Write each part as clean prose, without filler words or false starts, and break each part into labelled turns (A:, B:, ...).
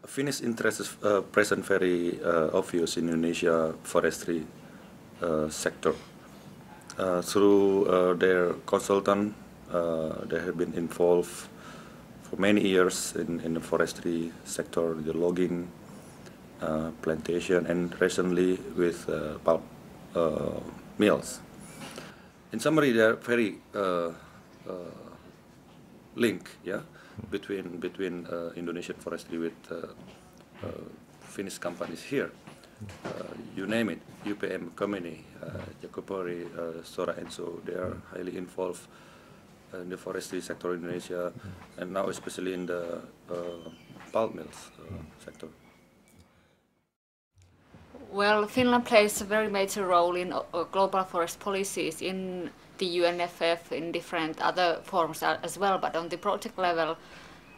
A: Finnish interests is present very obvious in Indonesia forestry sector. Through their consultant, they have been involved for many years in the forestry sector, the logging, plantation, and recently with pulp mills. In summary, they are very linked, yeah, between Indonesian forestry with Finnish companies here. You name it, UPM company, Jaakko, Sora, and so they are highly involved in the forestry sector in Indonesia, and now especially in the pulp mills sector.
B: Well, Finland plays a very major role in global forest policies in the UNFF, in different other forms as well, but on the project level,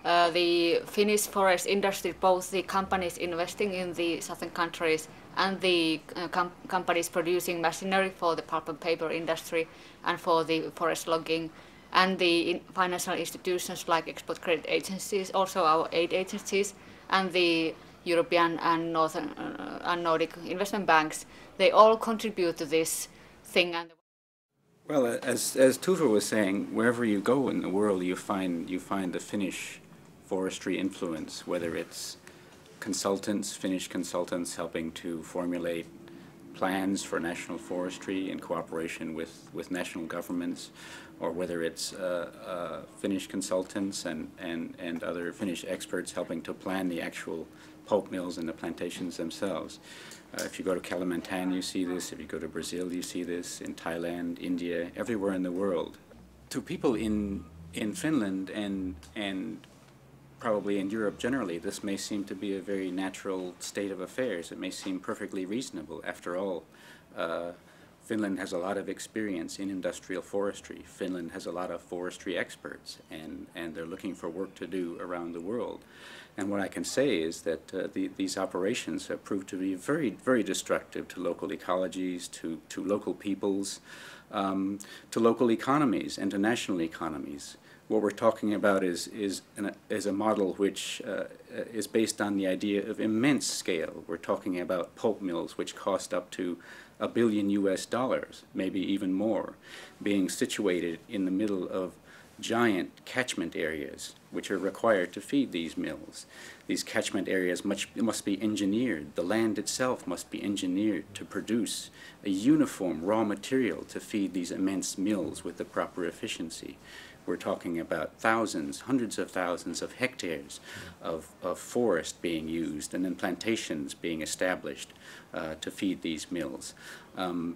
B: the Finnish forest industry, both the companies investing in the southern countries and the companies producing machinery for the pulp and paper industry and for the forest logging, and the financial institutions like export credit agencies, also our aid agencies, and the European and Northern and Nordic investment banks, they all contribute to this thing.
C: Well, as Tuhon was saying, wherever you go in the world, you find the Finnish forestry influence, whether it's consultants, Finnish consultants helping to formulate plans for national forestry in cooperation with national governments, or whether it's Finnish consultants and other Finnish experts helping to plan the actual pulp mills and the plantations themselves. If you go to Kalimantan, you see this. If you go to Brazil, you see this. In Thailand, India, everywhere in the world. To people in Finland and probably in Europe generally, this may seem to be a very natural state of affairs. It may seem perfectly reasonable. After all, Finland has a lot of experience in industrial forestry. Finland has a lot of forestry experts, and they're looking for work to do around the world. And what I can say is that these operations have proved to be very, very destructive to local ecologies, to local peoples, to local economies, and to national economies. What we're talking about is a model which is based on the idea of immense scale. We're talking about pulp mills which cost up to $1 billion US, maybe even more, being situated in the middle of giant catchment areas which are required to feed these mills. These catchment areas must be engineered. The land itself must be engineered to produce a uniform raw material to feed these immense mills with the proper efficiency. We're talking about thousands, hundreds of thousands of hectares of forest being used, and then plantations being established to feed these mills. And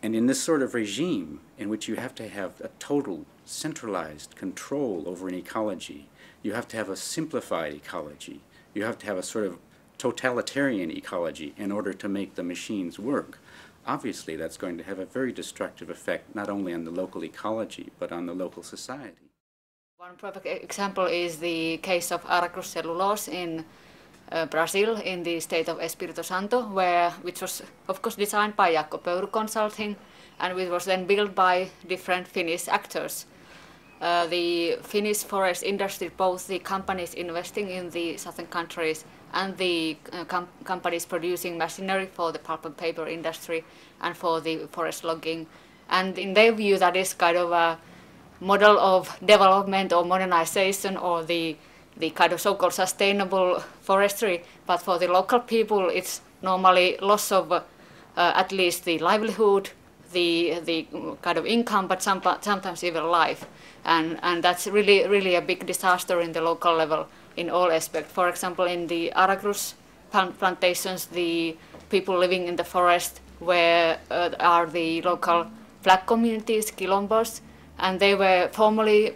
C: in this sort of regime, in which you have to have a total centralized control over an ecology, you have to have a simplified ecology, you have to have a sort of totalitarian ecology in order to make the machines work. Obviously, that's going to have a very destructive effect not only on the local ecology, but on the local society.
B: One perfect example is the case of Aracruz cellulose in Brazil, in the state of Espírito Santo, which was of course designed by Jaakko Pöyry Consulting, and which was then built by different Finnish actors. The Finnish forest industry, both the companies investing in the southern countries and the companies producing machinery for the pulp and paper industry and for the forest logging. And in their view, that is kind of a model of development or modernization, or the kind of so-called sustainable forestry. But for the local people, it's normally loss of at least the livelihood, the kind of income, but sometimes even life. And that's really a big disaster in the local level in all aspects. For example, in the Aracruz plantations, the people living in the forest are the local black communities, quilombos, and they were formerly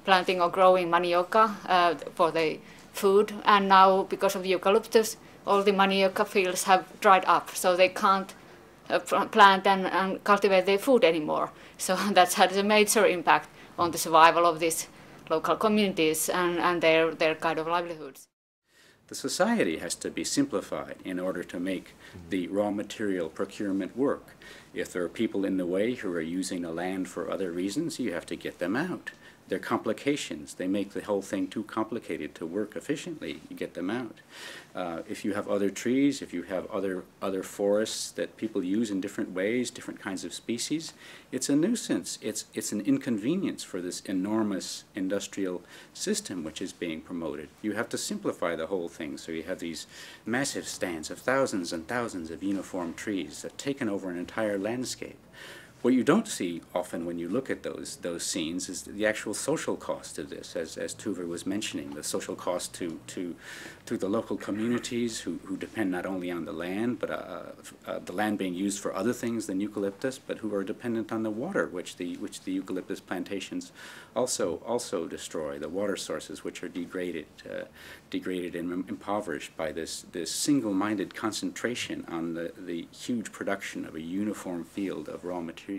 B: planting or growing manioca for the food, and now because of the eucalyptus, all the manioca fields have dried up, so they can't plant and cultivate their food anymore. So that's had a major impact on the survival of these local communities and their kind of livelihoods.
C: The society has to be simplified in order to make the raw material procurement work. If there are people in the way who are using the land for other reasons, you have to get them out. They're complications. They make the whole thing too complicated to work efficiently. You get them out. If you have other trees, if you have other forests that people use in different ways, different kinds of species, it's a nuisance. It's an inconvenience for this enormous industrial system which is being promoted. You have to simplify the whole thing. So you have these massive stands of thousands and thousands of uniform trees that taken over an entire landscape. What you don't see often when you look at those scenes is the actual social cost of this, as Tuve was mentioning, the social cost to the local communities who depend not only on the land, but the land being used for other things than eucalyptus, but who are dependent on the water, which the eucalyptus plantations also destroy, the water sources which are degraded and impoverished by this single-minded concentration on the huge production of a uniform field of raw materials.